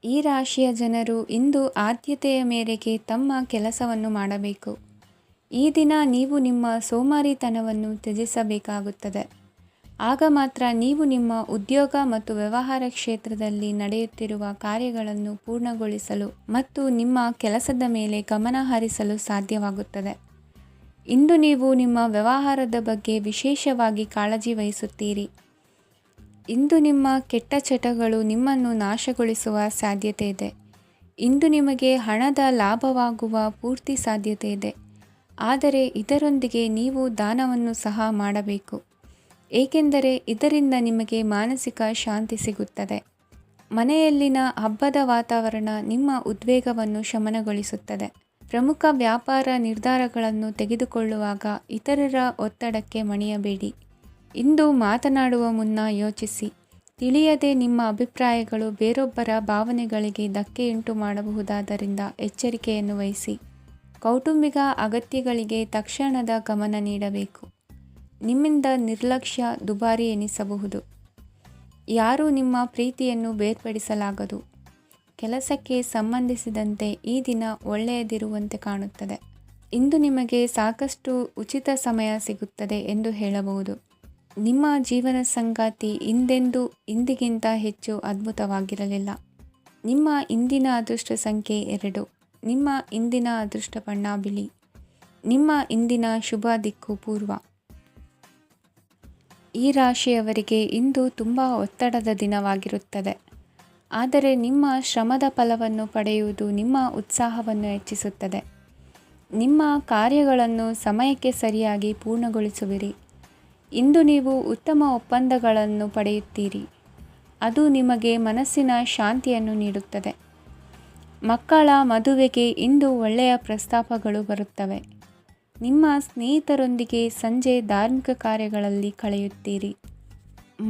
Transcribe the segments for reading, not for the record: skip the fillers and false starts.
ಈ ರಾಶಿಯ ಜನರು ಇಂದು ಆದ್ಯತೆಯ ಮೇರೆಗೆ ತಮ್ಮ ಕೆಲಸವನ್ನು ಮಾಡಬೇಕು. ಈ ದಿನ ನೀವು ನಿಮ್ಮ ಸೋಮಾರಿತನವನ್ನು ತ್ಯಜಿಸಬೇಕಾಗುತ್ತದೆ. ಆಗ ಮಾತ್ರ ನೀವು ನಿಮ್ಮ ಉದ್ಯೋಗ ಮತ್ತು ವ್ಯವಹಾರ ಕ್ಷೇತ್ರದಲ್ಲಿ ನಡೆಯುತ್ತಿರುವ ಕಾರ್ಯಗಳನ್ನು ಪೂರ್ಣಗೊಳಿಸಲು ಮತ್ತು ನಿಮ್ಮ ಕೆಲಸದ ಮೇಲೆ ಗಮನ ಹರಿಸಲು ಸಾಧ್ಯವಾಗುತ್ತದೆ. ಇಂದು ನೀವು ನಿಮ್ಮ ವ್ಯವಹಾರದ ಬಗ್ಗೆ ವಿಶೇಷವಾಗಿ ಕಾಳಜಿ ವಹಿಸುತ್ತೀರಿ. ಇಂದು ನಿಮ್ಮ ಕೆಟ್ಟ ಚಟಗಳು ನಿಮ್ಮನ್ನು ನಾಶಗೊಳಿಸುವ ಸಾಧ್ಯತೆ ಇದೆ. ಇಂದು ನಿಮಗೆ ಹಣದ ಲಾಭವಾಗುವ ಪೂರ್ತಿ ಸಾಧ್ಯತೆ ಇದೆ. ಆದರೆ ಇದರೊಂದಿಗೆ ನೀವು ದಾನವನ್ನು ಸಹ ಮಾಡಬೇಕು, ಏಕೆಂದರೆ ಇದರಿಂದ ನಿಮಗೆ ಮಾನಸಿಕ ಶಾಂತಿ ಸಿಗುತ್ತದೆ. ಮನೆಯಲ್ಲಿನ ಹಬ್ಬದ ವಾತಾವರಣ ನಿಮ್ಮ ಉದ್ವೇಗವನ್ನು ಶಮನಗೊಳಿಸುತ್ತದೆ. ಪ್ರಮುಖ ವ್ಯಾಪಾರ ನಿರ್ಧಾರಗಳನ್ನು ತೆಗೆದುಕೊಳ್ಳುವಾಗ ಇತರರ ಒತ್ತಡಕ್ಕೆ ಮಣಿಯಬೇಡಿ. ಇಂದು ಮಾತನಾಡುವ ಮುನ್ನ ಯೋಚಿಸಿ. ತಿಳಿಯದೆ ನಿಮ್ಮ ಅಭಿಪ್ರಾಯಗಳು ಬೇರೊಬ್ಬರ ಭಾವನೆಗಳಿಗೆ ಧಕ್ಕೆಯುಂಟು ಮಾಡಬಹುದಾದ್ದರಿಂದ ಎಚ್ಚರಿಕೆಯನ್ನು ವಹಿಸಿ. ಕೌಟುಂಬಿಕ ಅಗತ್ಯಗಳಿಗೆ ತಕ್ಷಣದ ಗಮನ ನೀಡಬೇಕು. ನಿಮ್ಮಿಂದ ನಿರ್ಲಕ್ಷ್ಯ ದುಬಾರಿ ಎನಿಸಬಹುದು. ಯಾರೂ ನಿಮ್ಮ ಪ್ರೀತಿಯನ್ನು ಬೇರ್ಪಡಿಸಲಾಗದು. ಕೆಲಸಕ್ಕೆ ಸಂಬಂಧಿಸಿದಂತೆ ಈ ದಿನ ಒಳ್ಳೆಯದಿರುವಂತೆ ಕಾಣುತ್ತದೆ. ಇಂದು ನಿಮಗೆ ಸಾಕಷ್ಟು ಉಚಿತ ಸಮಯ ಸಿಗುತ್ತದೆ ಎಂದು ಹೇಳಬಹುದು. ನಿಮ್ಮ ಜೀವನ ಸಂಗಾತಿ ಇಂದಿಗಿಂತ ಹೆಚ್ಚು ಅದ್ಭುತವಾಗಿರಲಿಲ್ಲ. ನಿಮ್ಮ ಇಂದಿನ ಅದೃಷ್ಟ ಸಂಖ್ಯೆ 2. ನಿಮ್ಮ ಇಂದಿನ ಅದೃಷ್ಟ ಬಣ್ಣ ಬಿಳಿ. ನಿಮ್ಮ ಇಂದಿನ ಶುಭ ದಿಕ್ಕು ಪೂರ್ವ. ಈ ರಾಶಿಯವರಿಗೆ ಇಂದು ತುಂಬ ಒತ್ತಡದ ದಿನವಾಗಿರುತ್ತದೆ. ಆದರೆ ನಿಮ್ಮ ಶ್ರಮದ ಫಲವನ್ನು ಪಡೆಯುವುದು ನಿಮ್ಮ ಉತ್ಸಾಹವನ್ನು ಹೆಚ್ಚಿಸುತ್ತದೆ. ನಿಮ್ಮ ಕಾರ್ಯಗಳನ್ನು ಸಮಯಕ್ಕೆ ಸರಿಯಾಗಿ ಪೂರ್ಣಗೊಳಿಸುವಿರಿ. ಇಂದು ನೀವು ಉತ್ತಮ ಒಪ್ಪಂದಗಳನ್ನು ಪಡೆಯುತ್ತೀರಿ. ಅದು ನಿಮಗೆ ಮನಸ್ಸಿನ ಶಾಂತಿಯನ್ನು ನೀಡುತ್ತದೆ. ಮಕ್ಕಳ ಮದುವೆಗೆ ಇಂದು ಒಳ್ಳೆಯ ಪ್ರಸ್ತಾಪಗಳು ಬರುತ್ತವೆ. ನಿಮ್ಮ ಸ್ನೇಹಿತರೊಂದಿಗೆ ಸಂಜೆ ಧಾರ್ಮಿಕ ಕಾರ್ಯಗಳಲ್ಲಿ ಕಳೆಯುತ್ತೀರಿ.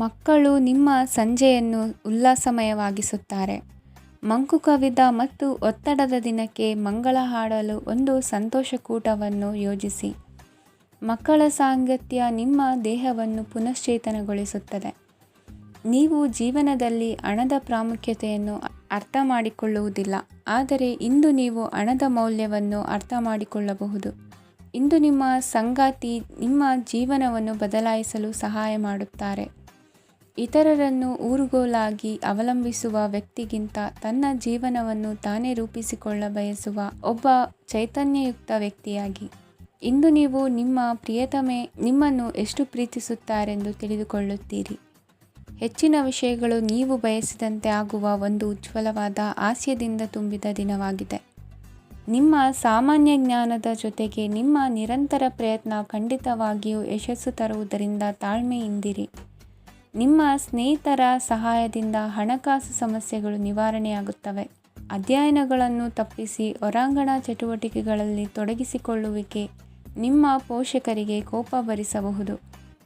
ಮಕ್ಕಳು ನಿಮ್ಮ ಸಂಜೆಯನ್ನು ಉಲ್ಲಾಸಮಯವಾಗಿಸುತ್ತಾರೆ. ಮಂಕು ಕವಿದ ಮತ್ತು ಒತ್ತಡದ ದಿನಕ್ಕೆ ಮಂಗಳ ಹಾಡಲು ಒಂದು ಸಂತೋಷಕೂಟವನ್ನು ಯೋಜಿಸಿ. ಮಕ್ಕಳ ಸಾಂಗತ್ಯ ನಿಮ್ಮ ದೇಹವನ್ನು ಪುನಶ್ಚೇತನಗೊಳಿಸುತ್ತದೆ. ನೀವು ಜೀವನದಲ್ಲಿ ಹಣದ ಪ್ರಾಮುಖ್ಯತೆಯನ್ನು ಅರ್ಥ ಮಾಡಿಕೊಳ್ಳುವುದಿಲ್ಲ, ಆದರೆ ಇಂದು ನೀವು ಹಣದ ಮೌಲ್ಯವನ್ನು ಅರ್ಥ ಮಾಡಿಕೊಳ್ಳಬಹುದು. ಇಂದು ನಿಮ್ಮ ಸಂಗಾತಿ ನಿಮ್ಮ ಜೀವನವನ್ನು ಬದಲಾಯಿಸಲು ಸಹಾಯ ಮಾಡುತ್ತಾರೆ. ಇತರರನ್ನು ಊರುಗೋಲಾಗಿ ಅವಲಂಬಿಸುವ ವ್ಯಕ್ತಿಗಿಂತ ತನ್ನ ಜೀವನವನ್ನು ತಾನೇ ರೂಪಿಸಿಕೊಳ್ಳ ಬಯಸುವ ಒಬ್ಬ ಚೈತನ್ಯಯುಕ್ತ ವ್ಯಕ್ತಿಯಾಗಿ. ಇಂದು ನೀವು ನಿಮ್ಮ ಪ್ರಿಯತಮೆ ನಿಮ್ಮನ್ನು ಎಷ್ಟು ಪ್ರೀತಿಸುತ್ತಾರೆಂದು ತಿಳಿದುಕೊಳ್ಳುತ್ತೀರಿ. ಹೆಚ್ಚಿನ ವಿಷಯಗಳು ನೀವು ಬಯಸಿದಂತೆ ಆಗುವ ಒಂದು ಉಜ್ವಲವಾದ ಹಾಸ್ಯದಿಂದ ತುಂಬಿದ ದಿನವಾಗಿದೆ. ನಿಮ್ಮ ಸಾಮಾನ್ಯ ಜ್ಞಾನದ ಜೊತೆಗೆ ನಿಮ್ಮ ನಿರಂತರ ಪ್ರಯತ್ನ ಖಂಡಿತವಾಗಿಯೂ ಯಶಸ್ಸು ತರುವುದರಿಂದ ತಾಳ್ಮೆಯಿಂದಿರಿ. ನಿಮ್ಮ ಸ್ನೇಹಿತರ ಸಹಾಯದಿಂದ ಹಣಕಾಸು ಸಮಸ್ಯೆಗಳು ನಿವಾರಣೆಯಾಗುತ್ತವೆ. ಅಧ್ಯಯನಗಳನ್ನು ತಪ್ಪಿಸಿ ಹೊರಾಂಗಣ ಚಟುವಟಿಕೆಗಳಲ್ಲಿ ತೊಡಗಿಸಿಕೊಳ್ಳುವಿಕೆ ನಿಮ್ಮ ಪೋಷಕರಿಗೆ ಕೋಪ ಭರಿಸಬಹುದು.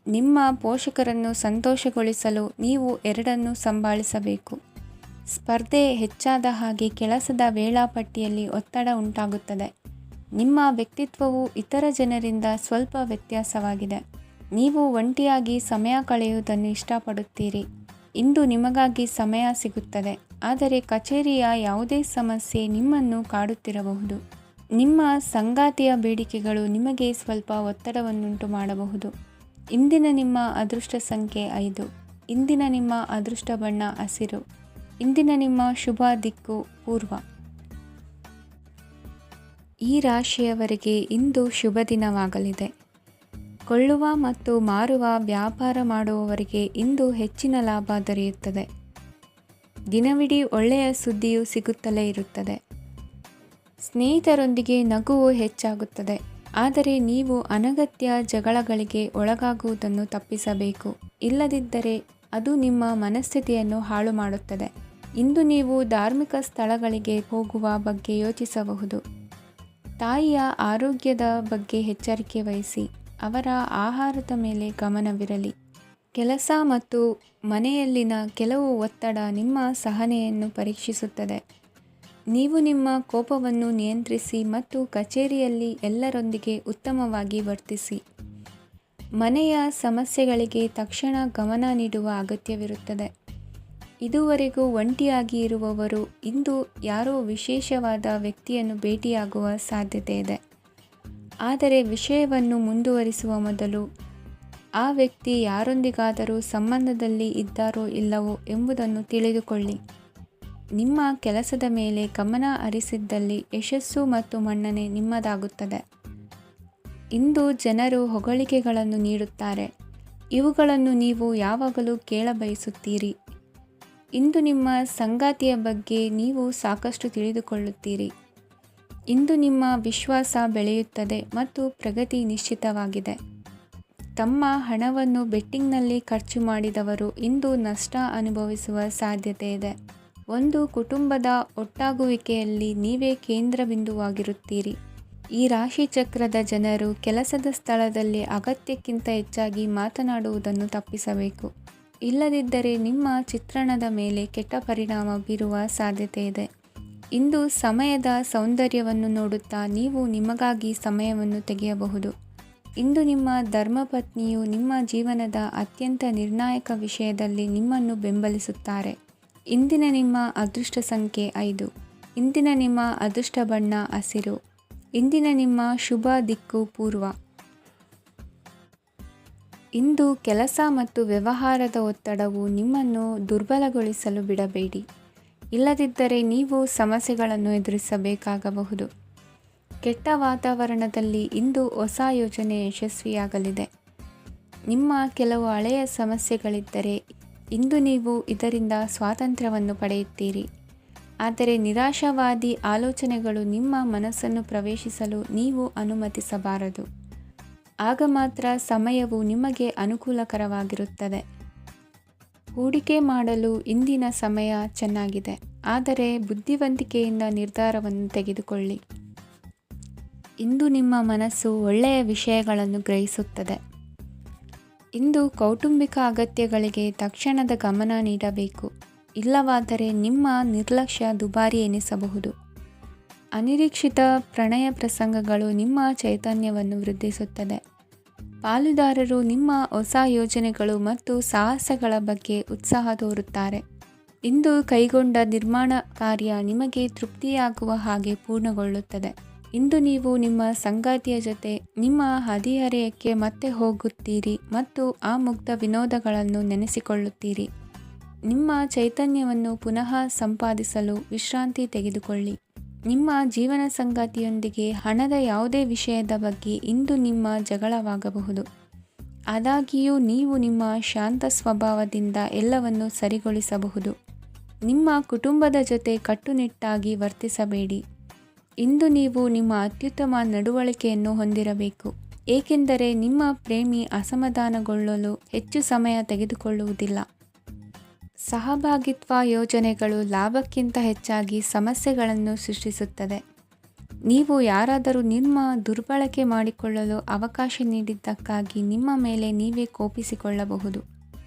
ನಿಮ್ಮ ಪೋಷಕರನ್ನು ಸಂತೋಷಗೊಳಿಸಲು ನೀವು ಎರಡನ್ನೂ ಸಂಭಾಳಿಸಬೇಕು. ಸ್ಪರ್ಧೆ ಹೆಚ್ಚಾದ ಹಾಗೆ ಕೆಲಸದ ವೇಳಾಪಟ್ಟಿಯಲ್ಲಿ ಒತ್ತಡ ಉಂಟಾಗುತ್ತದೆ. ನಿಮ್ಮ ವ್ಯಕ್ತಿತ್ವವು ಇತರ ಜನರಿಂದ ಸ್ವಲ್ಪ ವ್ಯತ್ಯಾಸವಾಗಿದೆ. ನೀವು ಒಂಟಿಯಾಗಿ ಸಮಯ ಕಳೆಯುವುದನ್ನು ಇಷ್ಟಪಡುತ್ತೀರಿ. ಇಂದು ನಿಮಗಾಗಿ ಸಮಯ ಸಿಗುತ್ತದೆ, ಆದರೆ ಕಚೇರಿಯ ಯಾವುದೇ ಸಮಸ್ಯೆ ನಿಮ್ಮನ್ನು ಕಾಡುತ್ತಿರಬಹುದು. ನಿಮ್ಮ ಸಂಗಾತಿಯ ಬೇಡಿಕೆಗಳು ನಿಮಗೆ ಸ್ವಲ್ಪ ಒತ್ತಡವನ್ನುಂಟು ಮಾಡಬಹುದು. ಇಂದಿನ ನಿಮ್ಮ ಅದೃಷ್ಟ ಸಂಖ್ಯೆ 5. ಇಂದಿನ ನಿಮ್ಮ ಅದೃಷ್ಟ ಬಣ್ಣ ಹಸಿರು. ಇಂದಿನ ನಿಮ್ಮ ಶುಭ ದಿಕ್ಕು ಪೂರ್ವ. ಈ ರಾಶಿಯವರಿಗೆ ಇಂದು ಶುಭ ದಿನವಾಗಲಿದೆ. ಕೊಳ್ಳುವ ಮತ್ತು ಮಾರುವ ವ್ಯಾಪಾರ ಮಾಡುವವರಿಗೆ ಇಂದು ಹೆಚ್ಚಿನ ಲಾಭ ದೊರೆಯುತ್ತದೆ. ದಿನವಿಡೀ ಒಳ್ಳೆಯ ಸುದ್ದಿಯು ಸಿಗುತ್ತಲೇ ಇರುತ್ತದೆ. ಸ್ನೇಹಿತರೊಂದಿಗೆ ನಗುವು ಹೆಚ್ಚಾಗುತ್ತದೆ, ಆದರೆ ನೀವು ಅನಗತ್ಯ ಜಗಳಗಳಿಗೆ ಒಳಗಾಗುವುದನ್ನು ತಪ್ಪಿಸಬೇಕು. ಇಲ್ಲದಿದ್ದರೆ ಅದು ನಿಮ್ಮ ಮನಸ್ಥಿತಿಯನ್ನು ಹಾಳು ಮಾಡುತ್ತದೆ. ಇಂದು ನೀವು ಧಾರ್ಮಿಕ ಸ್ಥಳಗಳಿಗೆ ಹೋಗುವ ಬಗ್ಗೆ ಯೋಚಿಸಬಹುದು. ತಾಯಿಯ ಆರೋಗ್ಯದ ಬಗ್ಗೆ ಎಚ್ಚರಿಕೆ ವಹಿಸಿ. ಅವರ ಆಹಾರದ ಮೇಲೆ ಗಮನವಿರಲಿ. ಕೆಲಸ ಮತ್ತು ಮನೆಯಲ್ಲಿನ ಕೆಲವು ಒತ್ತಡ ನಿಮ್ಮ ಸಹನೆಯನ್ನು ಪರೀಕ್ಷಿಸುತ್ತದೆ. ನೀವು ನಿಮ್ಮ ಕೋಪವನ್ನು ನಿಯಂತ್ರಿಸಿ ಮತ್ತು ಕಚೇರಿಯಲ್ಲಿ ಎಲ್ಲರೊಂದಿಗೆ ಉತ್ತಮವಾಗಿ ವರ್ತಿಸಿ. ಮನೆಯ ಸಮಸ್ಯೆಗಳಿಗೆ ತಕ್ಷಣ ಗಮನ ನೀಡುವ ಅಗತ್ಯವಿರುತ್ತದೆ. ಇದುವರೆಗೂ ಒಂಟಿಯಾಗಿ ಇರುವವರು ಇಂದು ಯಾರೋ ವಿಶೇಷವಾದ ವ್ಯಕ್ತಿಯನ್ನು ಭೇಟಿಯಾಗುವ ಸಾಧ್ಯತೆ ಇದೆ. ಆದರೆ ವಿಷಯವನ್ನು ಮುಂದುವರಿಸುವ ಮೊದಲು ಆ ವ್ಯಕ್ತಿ ಯಾರೊಂದಿಗಾದರೂ ಸಂಬಂಧದಲ್ಲಿ ಇದ್ದಾರೋ ಇಲ್ಲವೋ ಎಂಬುದನ್ನು ತಿಳಿದುಕೊಳ್ಳಿ. ನಿಮ್ಮ ಕೆಲಸದ ಮೇಲೆ ಗಮನ ಹರಿಸಿದ್ದಲ್ಲಿ ಯಶಸ್ಸು ಮತ್ತು ಮನ್ನಣೆ ನಿಮ್ಮದಾಗುತ್ತದೆ. ಇಂದು ಜನರು ಹೊಗಳಿಕೆಗಳನ್ನು ನೀಡುತ್ತಾರೆ. ಇವುಗಳನ್ನು ನೀವು ಯಾವಾಗಲೂ ಕೇಳಬಯಸುತ್ತೀರಿ. ಇಂದು ನಿಮ್ಮ ಸಂಗಾತಿಯ ಬಗ್ಗೆ ನೀವು ಸಾಕಷ್ಟು ತಿಳಿದುಕೊಳ್ಳುತ್ತೀರಿ. ಇಂದು ನಿಮ್ಮ ವಿಶ್ವಾಸ ಬೆಳೆಯುತ್ತದೆ ಮತ್ತು ಪ್ರಗತಿ ನಿಶ್ಚಿತವಾಗಿದೆ. ತಮ್ಮ ಹಣವನ್ನು ಬೆಟ್ಟಿಂಗ್ನಲ್ಲಿ ಖರ್ಚು ಮಾಡಿದವರು ಇಂದು ನಷ್ಟ ಅನುಭವಿಸುವ ಸಾಧ್ಯತೆ ಇದೆ. ಒಂದು ಕುಟುಂಬದ ಒಟ್ಟಾಗುವಿಕೆಯಲ್ಲಿ ನೀವೇ ಕೇಂದ್ರ ಬಿಂದುವಾಗಿರುತ್ತೀರಿ. ಈ ರಾಶಿ ಚಕ್ರದ ಜನರು ಕೆಲಸದ ಸ್ಥಳದಲ್ಲಿ ಅಗತ್ಯಕ್ಕಿಂತ ಹೆಚ್ಚಾಗಿ ಮಾತನಾಡುವುದನ್ನು ತಪ್ಪಿಸಬೇಕು. ಇಲ್ಲದಿದ್ದರೆ ನಿಮ್ಮ ಚಿತ್ರಣದ ಮೇಲೆ ಕೆಟ್ಟ ಪರಿಣಾಮ ಬೀರುವ ಸಾಧ್ಯತೆ ಇದೆ. ಇಂದು ಸಮಯದ ಸೌಂದರ್ಯವನ್ನು ನೋಡುತ್ತಾ ನೀವು ನಿಮಗಾಗಿ ಸಮಯವನ್ನು ತೆಗೆಯಬಹುದು. ಇಂದು ನಿಮ್ಮ ಧರ್ಮಪತ್ನಿಯು ನಿಮ್ಮ ಜೀವನದ ಅತ್ಯಂತ ನಿರ್ಣಾಯಕ ವಿಷಯದಲ್ಲಿ ನಿಮ್ಮನ್ನು ಬೆಂಬಲಿಸುತ್ತಾರೆ. ಇಂದಿನ ನಿಮ್ಮ ಅದೃಷ್ಟ ಸಂಖ್ಯೆ 5. ಇಂದಿನ ನಿಮ್ಮ ಅದೃಷ್ಟ ಬಣ್ಣ ಹಸಿರು. ಇಂದಿನ ನಿಮ್ಮ ಶುಭ ದಿಕ್ಕು ಪೂರ್ವ. ಇಂದು ಕೆಲಸ ಮತ್ತು ವ್ಯವಹಾರದ ಒತ್ತಡವು ನಿಮ್ಮನ್ನು ದುರ್ಬಲಗೊಳಿಸಲು ಬಿಡಬೇಡಿ. ಇಲ್ಲದಿದ್ದರೆ ನೀವು ಸಮಸ್ಯೆಗಳನ್ನು ಎದುರಿಸಬೇಕಾಗಬಹುದು. ಕೆಟ್ಟ ವಾತಾವರಣದಲ್ಲಿ ಇಂದು ಹೊಸ ಯೋಜನೆ ಯಶಸ್ವಿಯಾಗಲಿದೆ. ನಿಮ್ಮ ಕೆಲವು ಹಳೆಯ ಸಮಸ್ಯೆಗಳಿದ್ದರೆ ಇಂದು ನೀವು ಇದರಿಂದ ಸ್ವಾತಂತ್ರ್ಯವನ್ನು ಪಡೆಯುತ್ತೀರಿ. ಆದರೆ ನಿರಾಶಾವಾದಿ ಆಲೋಚನೆಗಳು ನಿಮ್ಮ ಮನಸ್ಸನ್ನು ಪ್ರವೇಶಿಸಲು ನೀವು ಅನುಮತಿಸಬಾರದು. ಆಗ ಮಾತ್ರ ಸಮಯವು ನಿಮಗೆ ಅನುಕೂಲಕರವಾಗಿರುತ್ತದೆ. ಹೂಡಿಕೆ ಮಾಡಲು ಇಂದಿನ ಸಮಯ ಚೆನ್ನಾಗಿದೆ, ಆದರೆ ಬುದ್ಧಿವಂತಿಕೆಯಿಂದ ನಿರ್ಧಾರವನ್ನು ತೆಗೆದುಕೊಳ್ಳಿ. ಇಂದು ನಿಮ್ಮ ಮನಸ್ಸು ಒಳ್ಳೆಯ ವಿಷಯಗಳನ್ನು ಗ್ರಹಿಸುತ್ತದೆ. ಇಂದು ಕೌಟುಂಬಿಕ ಅಗತ್ಯಗಳಿಗೆ ತಕ್ಷಣದ ಗಮನ ನೀಡಬೇಕು. ಇಲ್ಲವಾದರೆ ನಿಮ್ಮ ನಿರ್ಲಕ್ಷ್ಯ ದುಬಾರಿ ಎನಿಸಬಹುದು. ಅನಿರೀಕ್ಷಿತ ಪ್ರಣಯ ಪ್ರಸಂಗಗಳು ನಿಮ್ಮ ಚೈತನ್ಯವನ್ನು ವೃದ್ಧಿಸುತ್ತದೆ. ಪಾಲುದಾರರು ನಿಮ್ಮ ಹೊಸ ಯೋಜನೆಗಳು ಮತ್ತು ಸಾಹಸಗಳ ಬಗ್ಗೆ ಉತ್ಸಾಹ ತೋರುತ್ತಾರೆ. ಇಂದು ಕೈಗೊಂಡ ನಿರ್ಮಾಣ ಕಾರ್ಯ ನಿಮಗೆ ತೃಪ್ತಿಯಾಗುವ ಹಾಗೆ ಪೂರ್ಣಗೊಳ್ಳುತ್ತದೆ. ಇಂದು ನೀವು ನಿಮ್ಮ ಸಂಗಾತಿಯ ಜೊತೆ ನಿಮ್ಮ ಹದಿಹರೆಯಕ್ಕೆ ಮತ್ತೆ ಹೋಗುತ್ತೀರಿ ಮತ್ತು ಆ ಮುಗ್ಧ ವಿನೋದಗಳನ್ನು ನೆನೆಸಿಕೊಳ್ಳುತ್ತೀರಿ. ನಿಮ್ಮ ಚೈತನ್ಯವನ್ನು ಪುನಃ ಸಂಪಾದಿಸಲು ವಿಶ್ರಾಂತಿ ತೆಗೆದುಕೊಳ್ಳಿ. ನಿಮ್ಮ ಜೀವನ ಸಂಗಾತಿಯೊಂದಿಗೆ ಹಣದ ಯಾವುದೇ ವಿಷಯದ ಬಗ್ಗೆ ಇಂದು ನಿಮ್ಮ ಜಗಳವಾಗಬಹುದು. ಆದಾಗ್ಯೂ ನೀವು ನಿಮ್ಮ ಶಾಂತ ಸ್ವಭಾವದಿಂದ ಎಲ್ಲವನ್ನು ಸರಿಗೊಳಿಸಬಹುದು. ನಿಮ್ಮ ಕುಟುಂಬದ ಜೊತೆ ಕಟ್ಟುನಿಟ್ಟಾಗಿ ವರ್ತಿಸಬೇಡಿ. ಇಂದು ನೀವು ನಿಮ್ಮ ಅತ್ಯುತ್ತಮ ನಡವಳಿಕೆಯನ್ನು ಹೊಂದಿರಬೇಕು, ಏಕೆಂದರೆ ನಿಮ್ಮ ಪ್ರೇಮಿ ಅಸಮಾಧಾನಗೊಳ್ಳಲು ಹೆಚ್ಚು ಸಮಯ ತೆಗೆದುಕೊಳ್ಳುವುದಿಲ್ಲ. ಸಹಭಾಗಿತ್ವ ಯೋಜನೆಗಳು ಲಾಭಕ್ಕಿಂತ ಹೆಚ್ಚಾಗಿ ಸಮಸ್ಯೆಗಳನ್ನು ಸೃಷ್ಟಿಸುತ್ತದೆ. ನೀವು ಯಾರಾದರೂ ನಿಮ್ಮ ದುರ್ಬಳಕೆ ಮಾಡಿಕೊಳ್ಳಲು ಅವಕಾಶ ನೀಡಿದ್ದಕ್ಕಾಗಿ ನಿಮ್ಮ ಮೇಲೆ ನೀವೇ ಕೋಪಿಸಿಕೊಳ್ಳಬಹುದು.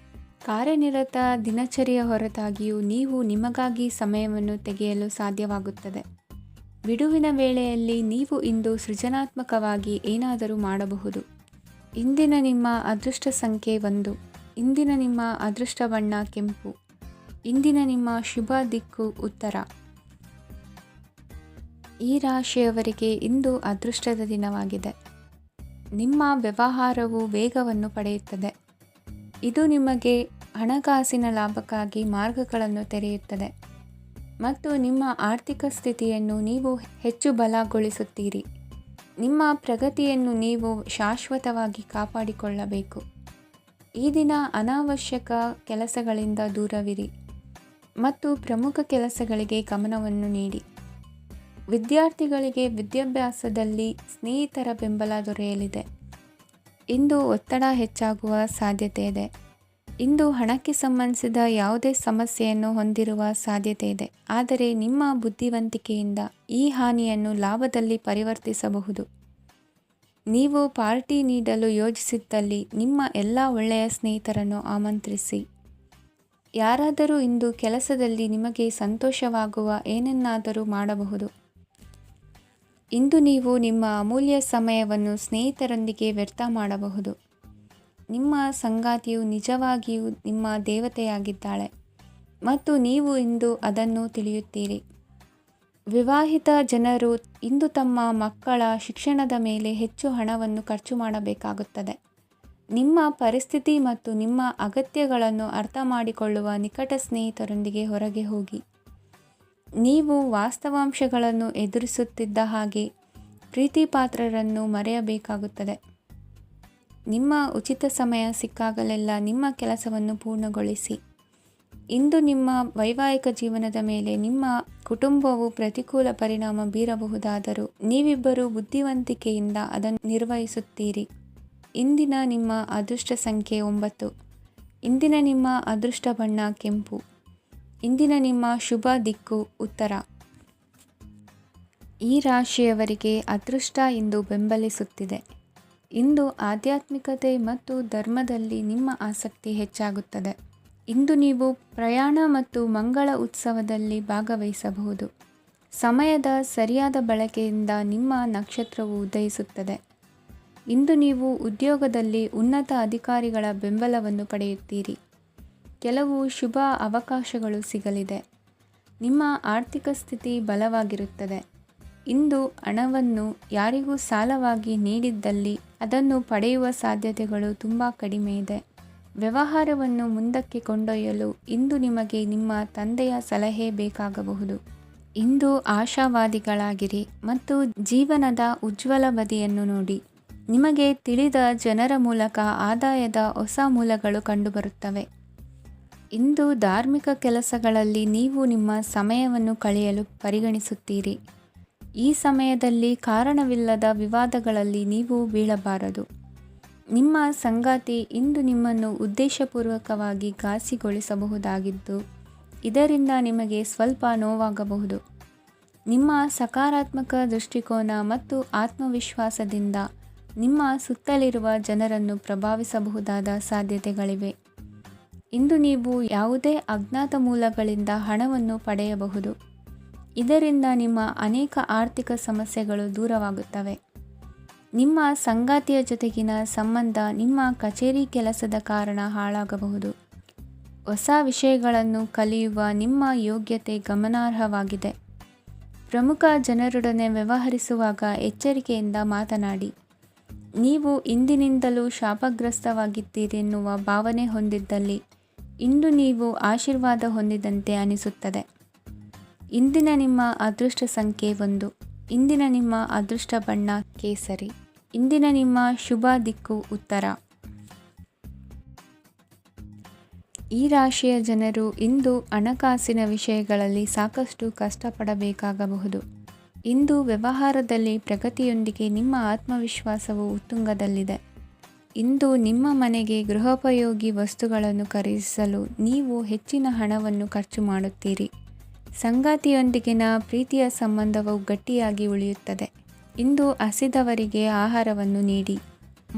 ಕಾರ್ಯನಿರತ ದಿನಚರಿಯ ಹೊರತಾಗಿಯೂ ನೀವು ನಿಮಗಾಗಿ ಸಮಯವನ್ನು ತೆಗೆಯಲು ಸಾಧ್ಯವಾಗುತ್ತದೆ. ಬಿಡುವಿನ ವೇಳೆಯಲ್ಲಿ ನೀವು ಇಂದು ಸೃಜನಾತ್ಮಕವಾಗಿ ಏನಾದರೂ ಮಾಡಬಹುದು. ಇಂದಿನ ನಿಮ್ಮ ಅದೃಷ್ಟ ಸಂಖ್ಯೆ 1. ಇಂದಿನ ನಿಮ್ಮ ಅದೃಷ್ಟ ಬಣ್ಣ ಕೆಂಪು. ಇಂದಿನ ನಿಮ್ಮ ಶುಭ ದಿಕ್ಕು ಉತ್ತರ. ಈ ರಾಶಿಯವರಿಗೆ ಇಂದು ಅದೃಷ್ಟದ ದಿನವಾಗಿದೆ. ನಿಮ್ಮ ವ್ಯವಹಾರವು ವೇಗವನ್ನು ಪಡೆಯುತ್ತದೆ. ಇದು ನಿಮಗೆ ಹಣಕಾಸಿನ ಲಾಭಕ್ಕಾಗಿ ಮಾರ್ಗಗಳನ್ನು ತೆರೆಯುತ್ತದೆ ಮತ್ತು ನಿಮ್ಮ ಆರ್ಥಿಕ ಸ್ಥಿತಿಯನ್ನು ನೀವು ಹೆಚ್ಚು ಬಲಗೊಳಿಸುತ್ತೀರಿ. ನಿಮ್ಮ ಪ್ರಗತಿಯನ್ನು ನೀವು ಶಾಶ್ವತವಾಗಿ ಕಾಪಾಡಿಕೊಳ್ಳಬೇಕು. ಈ ದಿನ ಅನಾವಶ್ಯಕ ಕೆಲಸಗಳಿಂದ ದೂರವಿರಿ ಮತ್ತು ಪ್ರಮುಖ ಕೆಲಸಗಳಿಗೆ ಗಮನವನ್ನು ನೀಡಿ. ವಿದ್ಯಾರ್ಥಿಗಳಿಗೆ ವಿದ್ಯಾಭ್ಯಾಸದಲ್ಲಿ ಸ್ನೇಹಿತರ ಬೆಂಬಲ ದೊರೆಯಲಿದೆ. ಇಂದು ಒತ್ತಡ ಹೆಚ್ಚಾಗುವ ಸಾಧ್ಯತೆ ಇದೆ. ಇಂದು ಹಣಕ್ಕೆ ಸಂಬಂಧಿಸಿದ ಯಾವುದೇ ಸಮಸ್ಯೆಯನ್ನು ಹೊಂದಿರುವ ಸಾಧ್ಯತೆ ಇದೆ, ಆದರೆ ನಿಮ್ಮ ಬುದ್ಧಿವಂತಿಕೆಯಿಂದ ಈ ಹಾನಿಯನ್ನು ಲಾಭದಲ್ಲಿ ಪರಿವರ್ತಿಸಬಹುದು. ನೀವು ಪಾರ್ಟಿ ನೀಡಲು ಯೋಜಿಸಿದ್ದಲ್ಲಿ ನಿಮ್ಮ ಎಲ್ಲ ಒಳ್ಳೆಯ ಸ್ನೇಹಿತರನ್ನು ಆಮಂತ್ರಿಸಿ. ಯಾರಾದರೂ ಇಂದು ಕೆಲಸದಲ್ಲಿ ನಿಮಗೆ ಸಂತೋಷವಾಗುವ ಏನನ್ನಾದರೂ ಮಾಡಬಹುದು. ಇಂದು ನೀವು ನಿಮ್ಮ ಅಮೂಲ್ಯ ಸಮಯವನ್ನು ಸ್ನೇಹಿತರೊಂದಿಗೆ ವ್ಯರ್ಥ ಮಾಡಬಹುದು. ನಿಮ್ಮ ಸಂಗಾತಿಯು ನಿಜವಾಗಿಯೂ ನಿಮ್ಮ ದೇವತೆಯಾಗಿದ್ದಾಳೆ. ಮತ್ತು ನೀವು ಇಂದು ಅದನ್ನು ತಿಳಿಯುತ್ತೀರಿ. ವಿವಾಹಿತ ಜನರು ಇಂದು ತಮ್ಮ ಮಕ್ಕಳ ಶಿಕ್ಷಣದ ಮೇಲೆ ಹೆಚ್ಚು ಹಣವನ್ನು ಖರ್ಚು ಮಾಡಬೇಕಾಗುತ್ತದೆ. ನಿಮ್ಮ ಪರಿಸ್ಥಿತಿ ಮತ್ತು ನಿಮ್ಮ ಅಗತ್ಯಗಳನ್ನು ಅರ್ಥ ಮಾಡಿಕೊಳ್ಳುವ ನಿಕಟ ಸ್ನೇಹಿತರೊಂದಿಗೆ ಹೊರಗೆ ಹೋಗಿ. ನೀವು ವಾಸ್ತವಾಂಶಗಳನ್ನು ಎದುರಿಸುತ್ತಿದ್ದ ಹಾಗೆ ಪ್ರೀತಿಪಾತ್ರರನ್ನು ಮರೆಯಬೇಕಾಗುತ್ತದೆ. ನಿಮ್ಮ ಉಚಿತ ಸಮಯ ಸಿಕ್ಕಾಗಲೆಲ್ಲ ನಿಮ್ಮ ಕೆಲಸವನ್ನು ಪೂರ್ಣಗೊಳಿಸಿ. ಇಂದು ನಿಮ್ಮ ವೈವಾಹಿಕ ಜೀವನದ ಮೇಲೆ ನಿಮ್ಮ ಕುಟುಂಬವು ಪ್ರತಿಕೂಲ ಪರಿಣಾಮ ಬೀರಬಹುದಾದರೂ ನೀವಿಬ್ಬರು ಬುದ್ಧಿವಂತಿಕೆಯಿಂದ ಅದನ್ನು ನಿರ್ವಹಿಸುತ್ತೀರಿ. ಇಂದಿನ ನಿಮ್ಮ ಅದೃಷ್ಟ ಸಂಖ್ಯೆ 9. ಇಂದಿನ ನಿಮ್ಮ ಅದೃಷ್ಟ ಬಣ್ಣ ಕೆಂಪು. ಇಂದಿನ ನಿಮ್ಮ ಶುಭ ದಿಕ್ಕು ಉತ್ತರ. ಈ ರಾಶಿಯವರಿಗೆ ಅದೃಷ್ಟ ಇಂದು ಬೆಂಬಲಿಸುತ್ತಿದೆ. ಇಂದು ಆಧ್ಯಾತ್ಮಿಕತೆ ಮತ್ತು ಧರ್ಮದಲ್ಲಿ ನಿಮ್ಮ ಆಸಕ್ತಿ ಹೆಚ್ಚಾಗುತ್ತದೆ. ಇಂದು ನೀವು ಪ್ರಯಾಣ ಮತ್ತು ಮಂಗಳ ಉತ್ಸವದಲ್ಲಿ ಭಾಗವಹಿಸಬಹುದು. ಸಮಯದ ಸರಿಯಾದ ಬಳಕೆಯಿಂದ ನಿಮ್ಮ ನಕ್ಷತ್ರವು ಉದಯಿಸುತ್ತದೆ. ಇಂದು ನೀವು ಉದ್ಯೋಗದಲ್ಲಿ ಉನ್ನತ ಅಧಿಕಾರಿಗಳ ಬೆಂಬಲವನ್ನು ಪಡೆಯುತ್ತೀರಿ. ಕೆಲವು ಶುಭ ಅವಕಾಶಗಳು ಸಿಗಲಿದೆ. ನಿಮ್ಮ ಆರ್ಥಿಕ ಸ್ಥಿತಿ ಬಲವಾಗಿರುತ್ತದೆ. ಇಂದು ಹಣವನ್ನು ಯಾರಿಗೂ ಸಾಲವಾಗಿ ನೀಡಿದ್ದಲ್ಲಿ ಅದನ್ನು ಪಡೆಯುವ ಸಾಧ್ಯತೆಗಳು ತುಂಬ ಕಡಿಮೆ ಇದೆ. ವ್ಯವಹಾರವನ್ನು ಮುಂದಕ್ಕೆ ಕೊಂಡೊಯ್ಯಲು ಇಂದು ನಿಮಗೆ ನಿಮ್ಮ ತಂದೆಯ ಸಲಹೆ ಬೇಕಾಗಬಹುದು. ಇಂದು ಆಶಾವಾದಿಗಳಾಗಿರಿ ಮತ್ತು ಜೀವನದ ಉಜ್ವಲ ಬದಿಯನ್ನು ನೋಡಿ. ನಿಮಗೆ ತಿಳಿದ ಜನರ ಮೂಲಕ ಆದಾಯದ ಹೊಸ ಮೂಲಗಳು ಕಂಡುಬರುತ್ತವೆ. ಇಂದು ಧಾರ್ಮಿಕ ಕೆಲಸಗಳಲ್ಲಿ ನೀವು ನಿಮ್ಮ ಸಮಯವನ್ನು ಕಳೆಯಲು ಪರಿಗಣಿಸುತ್ತೀರಿ. ಈ ಸಮಯದಲ್ಲಿ ಕಾರಣವಿಲ್ಲದ ವಿವಾದಗಳಲ್ಲಿ ನೀವು ಬೀಳಬಾರದು. ನಿಮ್ಮ ಸಂಗಾತಿ ಇಂದು ನಿಮ್ಮನ್ನು ಉದ್ದೇಶಪೂರ್ವಕವಾಗಿ ಘಾಸಿಗೊಳಿಸಬಹುದಾಗಿದ್ದು ಇದರಿಂದ ನಿಮಗೆ ಸ್ವಲ್ಪ ನೋವಾಗಬಹುದು. ನಿಮ್ಮ ಸಕಾರಾತ್ಮಕ ದೃಷ್ಟಿಕೋನ ಮತ್ತು ಆತ್ಮವಿಶ್ವಾಸದಿಂದ ನಿಮ್ಮ ಸುತ್ತಲಿರುವ ಜನರನ್ನು ಪ್ರಭಾವಿಸಬಹುದಾದ ಸಾಧ್ಯತೆಗಳಿವೆ. ಇಂದು ನೀವು ಯಾವುದೇ ಅಜ್ಞಾತ ಮೂಲಗಳಿಂದ ಹಣವನ್ನು ಪಡೆಯಬಹುದು. ಇದರಿಂದ ನಿಮ್ಮ ಅನೇಕ ಆರ್ಥಿಕ ಸಮಸ್ಯೆಗಳು ದೂರವಾಗುತ್ತವೆ. ನಿಮ್ಮ ಸಂಗಾತಿಯ ಜೊತೆಗಿನ ಸಂಬಂಧ ನಿಮ್ಮ ಕಚೇರಿ ಕೆಲಸದ ಕಾರಣ ಹಾಳಾಗಬಹುದು. ಹೊಸ ವಿಷಯಗಳನ್ನು ಕಲಿಯುವ ನಿಮ್ಮ ಯೋಗ್ಯತೆ ಗಮನಾರ್ಹವಾಗಿದೆ. ಪ್ರಮುಖ ಜನರೊಡನೆ ವ್ಯವಹರಿಸುವಾಗ ಎಚ್ಚರಿಕೆಯಿಂದ ಮಾತನಾಡಿ. ನೀವು ಇಂದಿನಿಂದಲೂ ಶಾಪಗ್ರಸ್ತವಾಗಿದ್ದೀರೆನ್ನುವ ಭಾವನೆ ಹೊಂದಿದ್ದಲ್ಲಿ ಇಂದು ನೀವು ಆಶೀರ್ವಾದ ಹೊಂದಿದಂತೆ ಅನಿಸುತ್ತದೆ. ಇಂದಿನ ನಿಮ್ಮ ಅದೃಷ್ಟ ಸಂಖ್ಯೆ 1. ಇಂದಿನ ನಿಮ್ಮ ಅದೃಷ್ಟ ಬಣ್ಣ ಕೇಸರಿ. ಇಂದಿನ ನಿಮ್ಮ ಶುಭ ದಿಕ್ಕು ಉತ್ತರ. ಈ ರಾಶಿಯ ಜನರು ಇಂದು ಹಣಕಾಸಿನ ವಿಷಯಗಳಲ್ಲಿ ಸಾಕಷ್ಟು ಕಷ್ಟಪಡಬೇಕಾಗಬಹುದು. ಇಂದು ವ್ಯವಹಾರದಲ್ಲಿ ಪ್ರಗತಿಯೊಂದಿಗೆ ನಿಮ್ಮ ಆತ್ಮವಿಶ್ವಾಸವು ಉತ್ತುಂಗದಲ್ಲಿದೆ. ಇಂದು ನಿಮ್ಮ ಮನೆಗೆ ಗೃಹೋಪಯೋಗಿ ವಸ್ತುಗಳನ್ನು ಖರೀದಿಸಲು ನೀವು ಹೆಚ್ಚಿನ ಹಣವನ್ನು ಖರ್ಚು ಮಾಡುತ್ತೀರಿ. ಸಂಗಾತಿಯೊಂದಿಗಿನ ಪ್ರೀತಿಯ ಸಂಬಂಧವು ಗಟ್ಟಿಯಾಗಿ ಉಳಿಯುತ್ತದೆ. ಇಂದು ಹಸಿದವರಿಗೆ ಆಹಾರವನ್ನು ನೀಡಿ.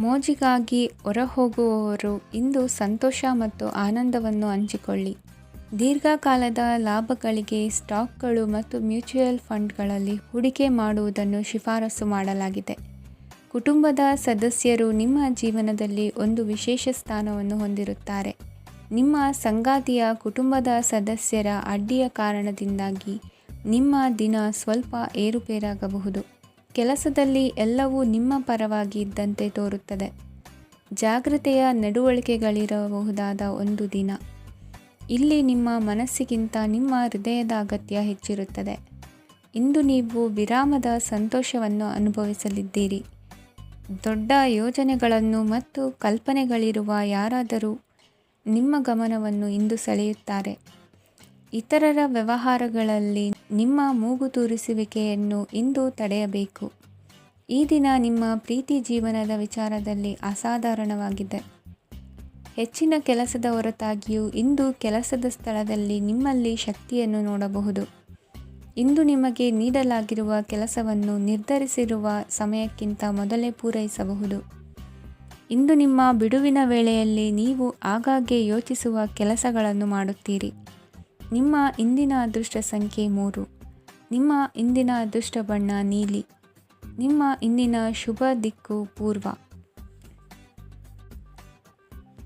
ಮೋಜಿಗಾಗಿ ಹೊರಹೋಗುವವರು ಇಂದು ಸಂತೋಷ ಮತ್ತು ಆನಂದವನ್ನು ಹಂಚಿಕೊಳ್ಳಿ. ದೀರ್ಘಕಾಲದ ಲಾಭಗಳಿಗೆ ಸ್ಟಾಕ್ಗಳು ಮತ್ತು ಮ್ಯೂಚುವಲ್ ಫಂಡ್ಗಳಲ್ಲಿ ಹೂಡಿಕೆ ಮಾಡುವುದನ್ನು ಶಿಫಾರಸು ಮಾಡಲಾಗಿದೆ. ಕುಟುಂಬದ ಸದಸ್ಯರು ನಿಮ್ಮ ಜೀವನದಲ್ಲಿ ಒಂದು ವಿಶೇಷ ಸ್ಥಾನವನ್ನು ಹೊಂದಿರುತ್ತಾರೆ. ನಿಮ್ಮ ಸಂಗಾತಿಯ ಕುಟುಂಬದ ಸದಸ್ಯರ ಅಡ್ಡಿಯ ಕಾರಣದಿಂದಾಗಿ ನಿಮ್ಮ ದಿನ ಸ್ವಲ್ಪ ಏರುಪೇರಾಗಬಹುದು. ಕೆಲಸದಲ್ಲಿ ಎಲ್ಲವೂ ನಿಮ್ಮ ಪರವಾಗಿ ಇದ್ದಂತೆ ತೋರುತ್ತದೆ. ಜಾಗ್ರತೆಯ ನಡವಳಿಕೆಗಳಿರಬಹುದಾದ ಒಂದು ದಿನ. ಇಲ್ಲಿ ನಿಮ್ಮ ಮನಸ್ಸಿಗಿಂತ ನಿಮ್ಮ ಹೃದಯದ ಅಗತ್ಯ ಹೆಚ್ಚಿರುತ್ತದೆ. ಇಂದು ನೀವು ವಿರಾಮದ ಸಂತೋಷವನ್ನು ಅನುಭವಿಸಲಿದ್ದೀರಿ. ದೊಡ್ಡ ಯೋಜನೆಗಳನ್ನು ಮತ್ತು ಕಲ್ಪನೆಗಳಿರುವ ಯಾರಾದರೂ ನಿಮ್ಮ ಗಮನವನ್ನು ಇಂದು ಸೆಳೆಯುತ್ತಾರೆ. ಇತರರ ವ್ಯವಹಾರಗಳಲ್ಲಿ ನಿಮ್ಮ ಮೂಗು ತೂರಿಸುವಿಕೆಯನ್ನು ಇಂದು ತಡೆಯಬೇಕು. ಈ ದಿನ ನಿಮ್ಮ ಪ್ರೀತಿ ಜೀವನದ ವಿಚಾರದಲ್ಲಿ ಅಸಾಧಾರಣವಾಗಿದೆ. ಹೆಚ್ಚಿನ ಕೆಲಸದ ಹೊರತಾಗಿಯೂ ಇಂದು ಕೆಲಸದ ಸ್ಥಳದಲ್ಲಿ ನಿಮ್ಮಲ್ಲಿ ಶಕ್ತಿಯನ್ನು ನೋಡಬಹುದು. ಇಂದು ನಿಮಗೆ ನೀಡಲಾಗಿರುವ ಕೆಲಸವನ್ನು ನಿರ್ಧರಿಸಿರುವ ಸಮಯಕ್ಕಿಂತ ಮೊದಲೇ ಪೂರೈಸಬಹುದು. ಇಂದು ನಿಮ್ಮ ಬಿಡುವಿನ ವೇಳೆಯಲ್ಲಿ ನೀವು ಆಗಾಗ್ಗೆ ಯೋಚಿಸುವ ಕೆಲಸಗಳನ್ನು ಮಾಡುತ್ತೀರಿ. ನಿಮ್ಮ ಇಂದಿನ ಅದೃಷ್ಟ ಸಂಖ್ಯೆ 3. ನಿಮ್ಮ ಇಂದಿನ ಅದೃಷ್ಟ ಬಣ್ಣ ನೀಲಿ. ನಿಮ್ಮ ಇಂದಿನ ಶುಭ ದಿಕ್ಕು ಪೂರ್ವ.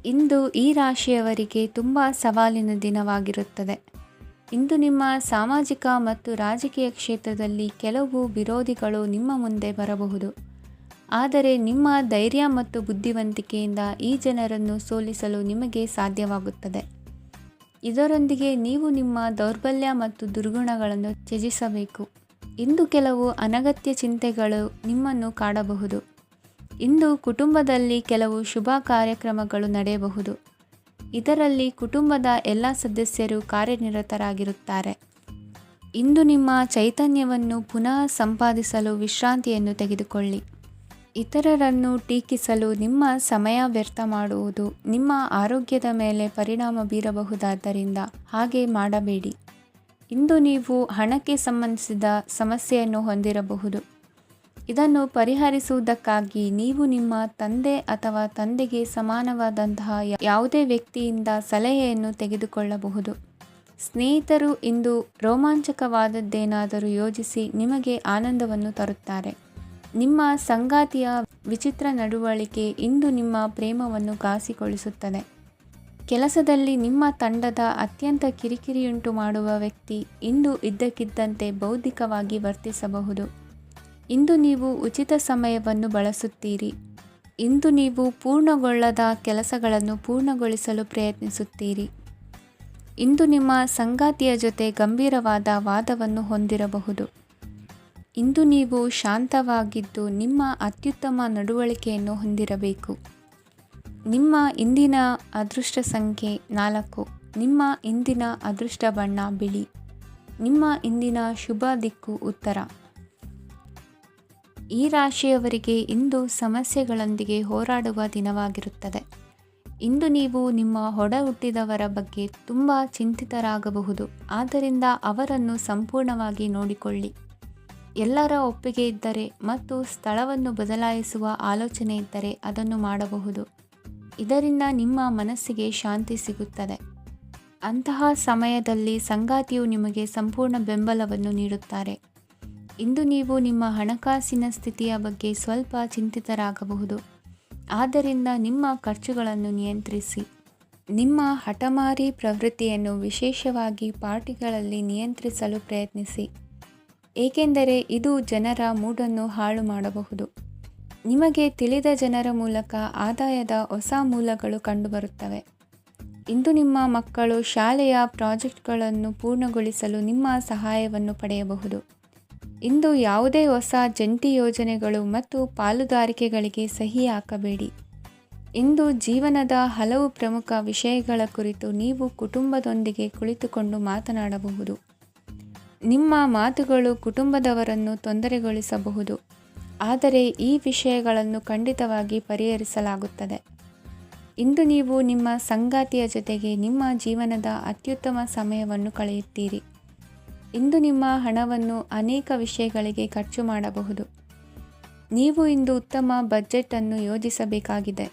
ಇಂದು ಈ ರಾಶಿಯವರಿಗೆ ತುಂಬ ಸವಾಲಿನ ದಿನವಾಗಿರುತ್ತದೆ. ಇಂದು ನಿಮ್ಮ ಸಾಮಾಜಿಕ ಮತ್ತು ರಾಜಕೀಯ ಕ್ಷೇತ್ರದಲ್ಲಿ ಕೆಲವು ವಿರೋಧಿಗಳು ನಿಮ್ಮ ಮುಂದೆ ಬರಬಹುದು. ಆದರೆ ನಿಮ್ಮ ಧೈರ್ಯ ಮತ್ತು ಬುದ್ಧಿವಂತಿಕೆಯಿಂದ ಈ ಜನರನ್ನು ಸೋಲಿಸಲು ನಿಮಗೆ ಸಾಧ್ಯವಾಗುತ್ತದೆ. ಇದರೊಂದಿಗೆ ನೀವು ನಿಮ್ಮ ದೌರ್ಬಲ್ಯ ಮತ್ತು ದುರ್ಗುಣಗಳನ್ನು ತ್ಯಜಿಸಬೇಕು. ಇಂದು ಕೆಲವು ಅನಗತ್ಯ ಚಿಂತೆಗಳು ನಿಮ್ಮನ್ನು ಕಾಡಬಹುದು. ಇಂದು ಕುಟುಂಬದಲ್ಲಿ ಕೆಲವು ಶುಭ ಕಾರ್ಯಕ್ರಮಗಳು ನಡೆಯಬಹುದು. ಇದರಲ್ಲಿ ಕುಟುಂಬದ ಎಲ್ಲ ಸದಸ್ಯರು ಕಾರ್ಯನಿರತರಾಗಿರುತ್ತಾರೆ. ಇಂದು ನಿಮ್ಮ ಚೈತನ್ಯವನ್ನು ಪುನಃ ಸಂಪಾದಿಸಲು ವಿಶ್ರಾಂತಿಯನ್ನು ತೆಗೆದುಕೊಳ್ಳಿ. ಇತರರನ್ನು ಟೀಕಿಸಲು ನಿಮ್ಮ ಸಮಯ ವ್ಯರ್ಥ ಮಾಡುವುದು ನಿಮ್ಮ ಆರೋಗ್ಯದ ಮೇಲೆ ಪರಿಣಾಮ ಬೀರಬಹುದಾದ್ದರಿಂದ ಹಾಗೆ ಮಾಡಬೇಡಿ. ಇಂದು ನೀವು ಹಣಕ್ಕೆ ಸಂಬಂಧಿಸಿದ ಸಮಸ್ಯೆಯನ್ನು ಹೊಂದಿರಬಹುದು. ಇದನ್ನು ಪರಿಹರಿಸುವುದಕ್ಕಾಗಿ ನೀವು ನಿಮ್ಮ ತಂದೆ ಅಥವಾ ತಂದೆಗೆ ಸಮಾನವಾದಂತಹ ಯಾವುದೇ ವ್ಯಕ್ತಿಯಿಂದ ಸಲಹೆಯನ್ನು ತೆಗೆದುಕೊಳ್ಳಬಹುದು. ಸ್ನೇಹಿತರು ಇಂದು ರೋಮಾಂಚಕವಾದದ್ದೇನಾದರೂ ಯೋಜಿಸಿ ನಿಮಗೆ ಆನಂದವನ್ನು ತರುತ್ತಾರೆ. ನಿಮ್ಮ ಸಂಗಾತಿಯ ವಿಚಿತ್ರ ನಡವಳಿಕೆ ಇಂದು ನಿಮ್ಮ ಪ್ರೇಮವನ್ನು ಘಾಸಿಗೊಳಿಸುತ್ತದೆ. ಕೆಲಸದಲ್ಲಿ ನಿಮ್ಮ ತಂಡದ ಅತ್ಯಂತ ಕಿರಿಕಿರಿಯುಂಟು ಮಾಡುವ ವ್ಯಕ್ತಿ ಇಂದು ಇದ್ದಕ್ಕಿದ್ದಂತೆ ಬೌದ್ಧಿಕವಾಗಿ ವರ್ತಿಸಬಹುದು. ಇಂದು ನೀವು ಉಚಿತ ಸಮಯವನ್ನು ಬಳಸುತ್ತೀರಿ. ಇಂದು ನೀವು ಪೂರ್ಣಗೊಳ್ಳದ ಕೆಲಸಗಳನ್ನು ಪೂರ್ಣಗೊಳಿಸಲು ಪ್ರಯತ್ನಿಸುತ್ತೀರಿ. ಇಂದು ನಿಮ್ಮ ಸಂಗಾತಿಯ ಜೊತೆ ಗಂಭೀರವಾದ ವಾದವನ್ನು ಹೊಂದಿರಬಹುದು. ಇಂದು ನೀವು ಶಾಂತವಾಗಿದ್ದು ನಿಮ್ಮ ಅತ್ಯುತ್ತಮ ನಡವಳಿಕೆಯನ್ನು ಹೊಂದಿರಬೇಕು. ನಿಮ್ಮ ಇಂದಿನ ಅದೃಷ್ಟ ಸಂಖ್ಯೆ 4. ನಿಮ್ಮ ಇಂದಿನ ಅದೃಷ್ಟ ಬಣ್ಣ ಬಿಳಿ. ನಿಮ್ಮ ಇಂದಿನ ಶುಭ ದಿಕ್ಕು ಉತ್ತರ. ಈ ರಾಶಿಯವರಿಗೆ ಇಂದು ಸಮಸ್ಯೆಗಳೊಂದಿಗೆ ಹೋರಾಡುವ ದಿನವಾಗಿರುತ್ತದೆ. ಇಂದು ನೀವು ನಿಮ್ಮ ಒಡ ಹುಟ್ಟಿದವರ ಬಗ್ಗೆ ತುಂಬ ಚಿಂತಿತರಾಗಬಹುದು. ಆದ್ದರಿಂದ ಅವರನ್ನು ಸಂಪೂರ್ಣವಾಗಿ ನೋಡಿಕೊಳ್ಳಿ. ಎಲ್ಲರ ಒಪ್ಪಿಗೆ ಇದ್ದರೆ ಮತ್ತು ಸ್ಥಳವನ್ನು ಬದಲಾಯಿಸುವ ಆಲೋಚನೆ ಇದ್ದರೆ ಅದನ್ನು ಮಾಡಬಹುದು. ಇದರಿಂದ ನಿಮ್ಮ ಮನಸ್ಸಿಗೆ ಶಾಂತಿ ಸಿಗುತ್ತದೆ. ಅಂತಹ ಸಮಯದಲ್ಲಿ ಸಂಗಾತಿಯು ನಿಮಗೆ ಸಂಪೂರ್ಣ ಬೆಂಬಲವನ್ನು ನೀಡುತ್ತಾರೆ. ಇಂದು ನೀವು ನಿಮ್ಮ ಹಣಕಾಸಿನ ಸ್ಥಿತಿಯ ಬಗ್ಗೆ ಸ್ವಲ್ಪ ಚಿಂತಿತರಾಗಬಹುದು. ಆದ್ದರಿಂದ ನಿಮ್ಮ ಖರ್ಚುಗಳನ್ನು ನಿಯಂತ್ರಿಸಿ. ನಿಮ್ಮ ಹಠಮಾರಿ ಪ್ರವೃತ್ತಿಯನ್ನು ವಿಶೇಷವಾಗಿ ಪಾರ್ಟಿಗಳಲ್ಲಿ ನಿಯಂತ್ರಿಸಲು ಪ್ರಯತ್ನಿಸಿ. ಏಕೆಂದರೆ ಇದು ಜನರ ಮೂಡನ್ನು ಹಾಳು ಮಾಡಬಹುದು. ನಿಮಗೆ ತಿಳಿದ ಜನರ ಮೂಲಕ ಆದಾಯದ ಹೊಸ ಮೂಲಗಳು ಕಂಡುಬರುತ್ತವೆ. ಇಂದು ನಿಮ್ಮ ಮಕ್ಕಳು ಶಾಲೆಯ ಪ್ರಾಜೆಕ್ಟ್ಗಳನ್ನು ಪೂರ್ಣಗೊಳಿಸಲು ನಿಮ್ಮ ಸಹಾಯವನ್ನು ಪಡೆಯಬಹುದು. ಇಂದು ಯಾವುದೇ ಹೊಸ ಜಂಟಿ ಯೋಜನೆಗಳು ಮತ್ತು ಪಾಲುದಾರಿಕೆಗಳಿಗೆ ಸಹಿ ಹಾಕಬೇಡಿ. ಇಂದು ಜೀವನದ ಹಲವು ಪ್ರಮುಖ ವಿಷಯಗಳ ಕುರಿತು ನೀವು ಕುಟುಂಬದೊಂದಿಗೆ ಕುಳಿತುಕೊಂಡು ಮಾತನಾಡಬಹುದು. ನಿಮ್ಮ ಮಾತುಗಳು ಕುಟುಂಬದವರನ್ನು ತೊಂದರೆಗೊಳಿಸಬಹುದು. ಆದರೆ ಈ ವಿಷಯಗಳನ್ನು ಖಂಡಿತವಾಗಿ ಪರಿಹರಿಸಲಾಗುತ್ತದೆ. ಇಂದು ನೀವು ನಿಮ್ಮ ಸಂಗಾತಿಯ ಜೊತೆಗೆ ನಿಮ್ಮ ಜೀವನದ ಅತ್ಯುತ್ತಮ ಸಮಯವನ್ನು ಕಳೆಯುತ್ತೀರಿ. ಇಂದು ನಿಮ್ಮ ಹಣವನ್ನು ಅನೇಕ ವಿಷಯಗಳಿಗೆ ಖರ್ಚು ಮಾಡಬಹುದು. ನೀವು ಇಂದು ಉತ್ತಮ ಬಜೆಟ್ ಅನ್ನು ಯೋಜಿಸಬೇಕಾಗಿದೆ.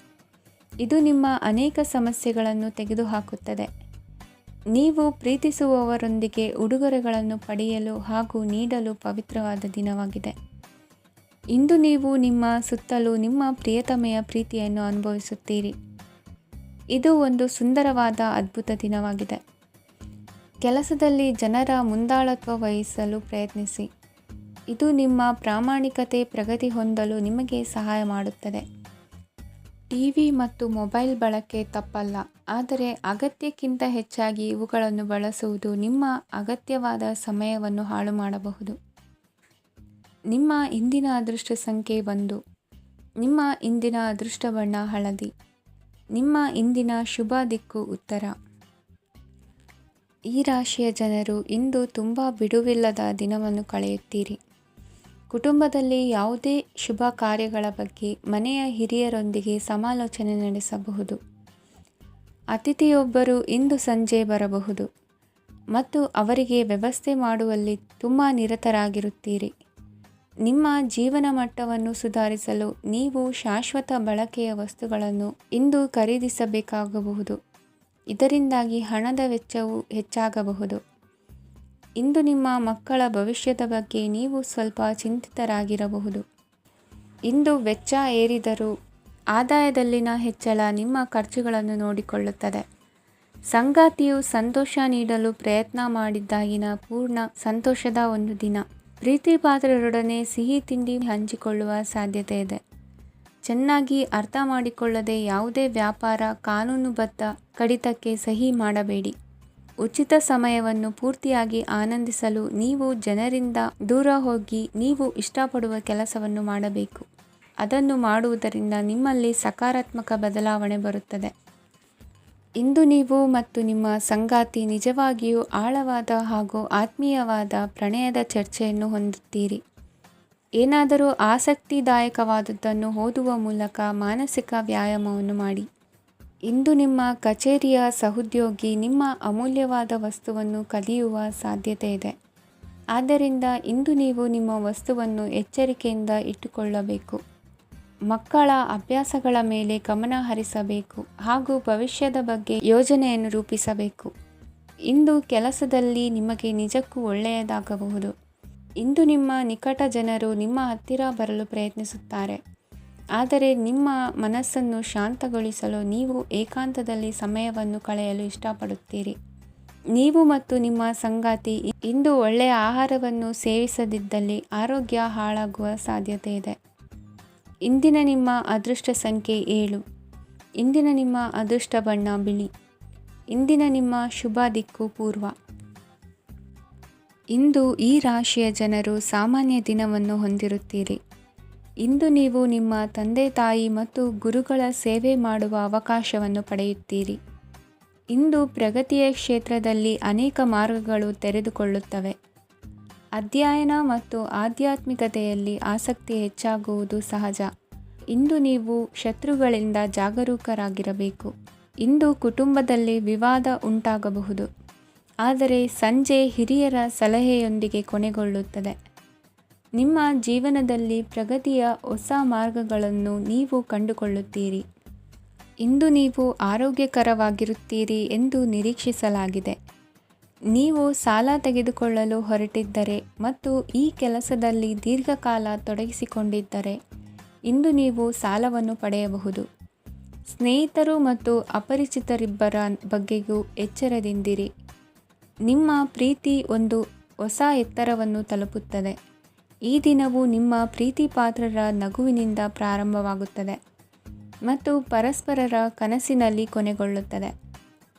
ಇದು ನಿಮ್ಮ ಅನೇಕ ಸಮಸ್ಯೆಗಳನ್ನು ತೆಗೆದುಹಾಕುತ್ತದೆ. ನೀವು ಪ್ರೀತಿಸುವವರೊಂದಿಗೆ ಉಡುಗೊರೆಗಳನ್ನು ಪಡೆಯಲು ಹಾಗೂ ನೀಡಲು ಪವಿತ್ರವಾದ ದಿನವಾಗಿದೆ. ಇಂದು ನೀವು ನಿಮ್ಮ ಸುತ್ತಲೂ ನಿಮ್ಮ ಪ್ರಿಯತಮೆಯ ಪ್ರೀತಿಯನ್ನು ಅನುಭವಿಸುತ್ತೀರಿ. ಇದು ಒಂದು ಸುಂದರವಾದ ಅದ್ಭುತ ದಿನವಾಗಿದೆ. ಕೆಲಸದಲ್ಲಿ ಜನರ ಮುಂದಾಳತ್ವ ವಹಿಸಲು ಪ್ರಯತ್ನಿಸಿ. ಇದು ನಿಮ್ಮ ಪ್ರಾಮಾಣಿಕತೆ ಪ್ರಗತಿ ಹೊಂದಲು ನಿಮಗೆ ಸಹಾಯ ಮಾಡುತ್ತದೆ. ಟಿವಿ ಮತ್ತು ಮೊಬೈಲ್ ಬಳಕೆ ತಪ್ಪಲ್ಲ, ಆದರೆ ಅಗತ್ಯಕ್ಕಿಂತ ಹೆಚ್ಚಾಗಿ ಇವುಗಳನ್ನು ಬಳಸುವುದು ನಿಮ್ಮ ಅಗತ್ಯವಾದ ಸಮಯವನ್ನು ಹಾಳು ಮಾಡಬಹುದು. ನಿಮ್ಮ ಇಂದಿನ ಅದೃಷ್ಟ ಸಂಖ್ಯೆ 1. ನಿಮ್ಮ ಇಂದಿನ ಅದೃಷ್ಟ ಬಣ್ಣ ಹಳದಿ. ನಿಮ್ಮ ಇಂದಿನ ಶುಭ ದಿಕ್ಕು ಉತ್ತರ. ಈ ರಾಶಿಯ ಜನರು ಇಂದು ತುಂಬ ಬಿಡುವಿಲ್ಲದ ದಿನವನ್ನು ಕಳೆಯುತ್ತೀರಿ. ಕುಟುಂಬದಲ್ಲಿ ಯಾವುದೇ ಶುಭ ಕಾರ್ಯಗಳ ಬಗ್ಗೆ ಮನೆಯ ಹಿರಿಯರೊಂದಿಗೆ ಸಮಾಲೋಚನೆ ನಡೆಸಬಹುದು. ಅತಿಥಿಯೊಬ್ಬರು ಇಂದು ಸಂಜೆ ಬರಬಹುದು ಮತ್ತು ಅವರಿಗೆ ವ್ಯವಸ್ಥೆ ಮಾಡುವಲ್ಲಿ ತುಂಬ ನಿರತರಾಗಿರುತ್ತೀರಿ. ನಿಮ್ಮ ಜೀವನ ಮಟ್ಟವನ್ನು ಸುಧಾರಿಸಲು ನೀವು ಶಾಶ್ವತ ಬಳಕೆಯ ವಸ್ತುಗಳನ್ನು ಇಂದು ಖರೀದಿಸಬೇಕಾಗಬಹುದು. ಇದರಿಂದಾಗಿ ಹಣದ ವೆಚ್ಚವು ಹೆಚ್ಚಾಗಬಹುದು. ಇಂದು ನಿಮ್ಮ ಮಕ್ಕಳ ಭವಿಷ್ಯದ ಬಗ್ಗೆ ನೀವು ಸ್ವಲ್ಪ ಚಿಂತಿತರಾಗಿರಬಹುದು. ಇಂದು ವೆಚ್ಚ ಏರಿದರೂ ಆದಾಯದಲ್ಲಿನ ಹೆಚ್ಚಳ ನಿಮ್ಮ ಖರ್ಚುಗಳನ್ನು ನೋಡಿಕೊಳ್ಳುತ್ತದೆ. ಸಂಗಾತಿಯು ಸಂತೋಷ ನೀಡಲು ಪ್ರಯತ್ನ ಮಾಡಿದ್ದಾಗಿನ ಪೂರ್ಣ ಸಂತೋಷದ ಒಂದು ದಿನ. ಪ್ರೀತಿಪಾತ್ರರೊಡನೆ ಸಿಹಿ ತಿಂಡಿ ಹಂಚಿಕೊಳ್ಳುವ ಸಾಧ್ಯತೆ ಇದೆ. ಚೆನ್ನಾಗಿ ಅರ್ಥ ಮಾಡಿಕೊಳ್ಳದೆ ಯಾವುದೇ ವ್ಯಾಪಾರ ಕಾನೂನುಬದ್ಧ ಕಡಿತಕ್ಕೆ ಸಹಿ ಮಾಡಬೇಡಿ. ಉಚಿತ ಸಮಯವನ್ನು ಪೂರ್ತಿಯಾಗಿ ಆನಂದಿಸಲು ನೀವು ಜನರಿಂದ ದೂರ ಹೋಗಿ ನೀವು ಇಷ್ಟಪಡುವ ಕೆಲಸವನ್ನು ಮಾಡಬೇಕು. ಅದನ್ನು ಮಾಡುವುದರಿಂದ ನಿಮ್ಮಲ್ಲಿ ಸಕಾರಾತ್ಮಕ ಬದಲಾವಣೆ ಬರುತ್ತದೆ. ಇಂದು ನೀವು ಮತ್ತು ನಿಮ್ಮ ಸಂಗಾತಿ ನಿಜವಾಗಿಯೂ ಆಳವಾದ ಹಾಗೂ ಆತ್ಮೀಯವಾದ ಪ್ರಣಯದ ಚರ್ಚೆಯನ್ನು ಹೊಂದುತ್ತೀರಿ. ಏನಾದರೂ ಆಸಕ್ತಿದಾಯಕವಾದದ್ದನ್ನು ಓದುವ ಮೂಲಕ ಮಾನಸಿಕ ವ್ಯಾಯಾಮವನ್ನು ಮಾಡಿ. ಇಂದು ನಿಮ್ಮ ಕಚೇರಿಯ ಸಹೋದ್ಯೋಗಿ ನಿಮ್ಮ ಅಮೂಲ್ಯವಾದ ವಸ್ತುವನ್ನು ಕದಿಯುವ ಸಾಧ್ಯತೆ ಇದೆ. ಆದ್ದರಿಂದ ಇಂದು ನೀವು ನಿಮ್ಮ ವಸ್ತುವನ್ನು ಎಚ್ಚರಿಕೆಯಿಂದ ಇಟ್ಟುಕೊಳ್ಳಬೇಕು. ಮಕ್ಕಳ ಅಭ್ಯಾಸಗಳ ಮೇಲೆ ಗಮನ ಹರಿಸಬೇಕು ಹಾಗೂ ಭವಿಷ್ಯದ ಬಗ್ಗೆ ಯೋಜನೆಯನ್ನು ರೂಪಿಸಬೇಕು. ಇಂದು ಕೆಲಸದಲ್ಲಿ ನಿಮಗೆ ನಿಜಕ್ಕೂ ಒಳ್ಳೆಯದಾಗಬಹುದು. ಇಂದು ನಿಮ್ಮ ನಿಕಟ ಜನರು ನಿಮ್ಮ ಹತ್ತಿರ ಬರಲು ಪ್ರಯತ್ನಿಸುತ್ತಾರೆ. ಆದರೆ ನಿಮ್ಮ ಮನಸ್ಸನ್ನು ಶಾಂತಗೊಳಿಸಲು ನೀವು ಏಕಾಂತದಲ್ಲಿ ಸಮಯವನ್ನು ಕಳೆಯಲು ಇಷ್ಟಪಡುತ್ತೀರಿ. ನೀವು ಮತ್ತು ನಿಮ್ಮ ಸಂಗಾತಿ ಇಂದು ಒಳ್ಳೆಯ ಆಹಾರವನ್ನು ಸೇವಿಸದಿದ್ದಲ್ಲಿ ಆರೋಗ್ಯ ಹಾಳಾಗುವ ಸಾಧ್ಯತೆ ಇದೆ. ಇಂದಿನ ನಿಮ್ಮ ಅದೃಷ್ಟ ಸಂಖ್ಯೆ 7. ಇಂದಿನ ನಿಮ್ಮ ಅದೃಷ್ಟ ಬಣ್ಣ ಬಿಳಿ. ಇಂದಿನ ನಿಮ್ಮ ಶುಭ ದಿಕ್ಕು ಪೂರ್ವ. ಇಂದು ಈ ರಾಶಿಯ ಜನರು ಸಾಮಾನ್ಯ ದಿನವನ್ನು ಹೊಂದಿರುತ್ತೀರಿ. ಇಂದು ನೀವು ನಿಮ್ಮ ತಂದೆ ತಾಯಿ ಮತ್ತು ಗುರುಗಳ ಸೇವೆ ಮಾಡುವ ಅವಕಾಶವನ್ನು ಪಡೆಯುತ್ತೀರಿ. ಇಂದು ಪ್ರಗತಿಯ ಕ್ಷೇತ್ರದಲ್ಲಿ ಅನೇಕ ಮಾರ್ಗಗಳು ತೆರೆದುಕೊಳ್ಳುತ್ತವೆ. ಅಧ್ಯಯನ ಮತ್ತು ಆಧ್ಯಾತ್ಮಿಕತೆಯಲ್ಲಿ ಆಸಕ್ತಿ ಹೆಚ್ಚಾಗುವುದು ಸಹಜ. ಇಂದು ನೀವು ಶತ್ರುಗಳಿಂದ ಜಾಗರೂಕರಾಗಿರಬೇಕು. ಇಂದು ಕುಟುಂಬದಲ್ಲಿ ವಿವಾದ ಉಂಟಾಗಬಹುದು, ಆದರೆ ಸಂಜೆ ಹಿರಿಯರ ಸಲಹೆಯೊಂದಿಗೆ ಕೊನೆಗೊಳ್ಳುತ್ತದೆ. ನಿಮ್ಮ ಜೀವನದಲ್ಲಿ ಪ್ರಗತಿಯ ಹೊಸ ಮಾರ್ಗಗಳನ್ನು ನೀವು ಕಂಡುಕೊಳ್ಳುತ್ತೀರಿ. ಇಂದು ನೀವು ಆರೋಗ್ಯಕರವಾಗಿರುತ್ತೀರಿ ಎಂದು ನಿರೀಕ್ಷಿಸಲಾಗಿದೆ. ನೀವು ಸಾಲ ತೆಗೆದುಕೊಳ್ಳಲು ಹೊರಟಿದ್ದರೆ ಮತ್ತು ಈ ಕೆಲಸದಲ್ಲಿ ದೀರ್ಘಕಾಲ ತೊಡಗಿಸಿಕೊಂಡಿದ್ದರೆ ಇಂದು ನೀವು ಸಾಲವನ್ನು ಪಡೆಯಬಹುದು. ಸ್ನೇಹಿತರು ಮತ್ತು ಅಪರಿಚಿತರಿಬ್ಬರ ಬಗ್ಗೆಯೂ ಎಚ್ಚರದಿಂದಿರಿ. ನಿಮ್ಮ ಪ್ರೀತಿ ಒಂದು ಹೊಸ ಎತ್ತರವನ್ನು ತಲುಪುತ್ತದೆ. ಈ ದಿನವು ನಿಮ್ಮ ಪ್ರೀತಿಪಾತ್ರರ ನಗುವಿನಿಂದ ಪ್ರಾರಂಭವಾಗುತ್ತದೆ ಮತ್ತು ಪರಸ್ಪರರ ಕನಸಿನಲ್ಲಿ ಕೊನೆಗೊಳ್ಳುತ್ತದೆ.